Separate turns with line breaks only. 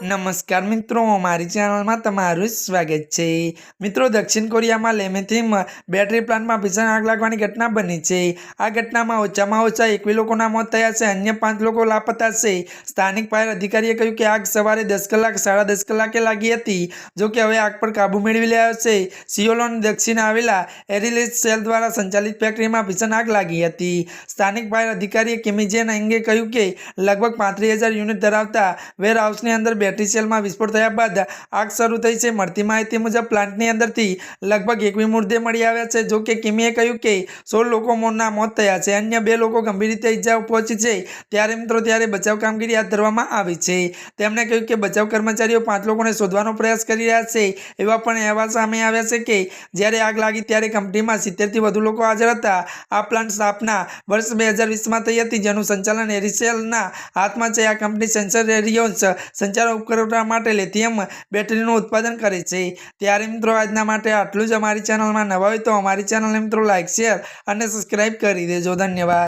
नमस्कार मित्रों, मारी चैनल में तमारुं स्वागत है। मित्रों, दक्षिण कोरिया में लेमेथी बेटरी प्लांट में भीषण आग लगवानी घटना बनी है। आ घटना में ओछामां ओछा 21 लोगोना मौत थया छे, अन्य 5 लोग लापता है। स्थानिक फायर अधिकारीए कह्युं कि आग सवारे 10 कलाक 10:30 कलाके लागी हती, जो कि हवे आग पर काबू मेळवी लेवायो छे। सियोलोनी दक्षिण आवेला एरिलेज सेल द्वारा संचालित फैक्टरी में भीषण आग लागी हती। स्थानिक फायर अधिकारीए किमीजेन अंगे कह्युं कि लगभग 35,000 यूनिट धरावता वेरहाउसनी अंदर बेटरी सेल में विस्फोट थया बाद आग शरू थई छे। मळती माहिती मुजब प्लांटनी अंदरथी लगभग 21 मृतदेह मळी आव्या छे, जो कि किमीए कह्युं कि 16 लोकोना मौत थया छे, अन्य 2 लोको गंभीर रीते इजाओ पहोंची छे। त्यारे बचाव कामगीरी हाथ धरवामां आवी छे। તેમણે કહ્યું કે બચાવ કર્મચારીઓ 5 લોકોને શોધવાનો પ્રયાસ કરી રહ્યા છે। એવા પણ અહેવાલ સામે આવ્યા છે કે જ્યારે આગ લાગી ત્યારે કંપનીમાં 70 થી વધુ લોકો હાજર હતા। આ પ્લાન્ટ સ્થાપના વર્ષ 2020 માં થઈ હતી, જેનું સંચાલન એરિસેલના હાથમાં છે। આ કંપની સેન્સર રેડિયોન્સ સંચાર ઉપકરણો માટે લિથિયમ બેટરીનું ઉત્પાદન કરે છે। ત્યારે મિત્રો આજના માટે આટલું જ। અમારી ચેનલમાં નવા હોય તો અમારી ચેનલને મિત્રો લાઈક, શેર અને સબસ્ક્રાઇબ કરી દેજો। ધન્યવાદ।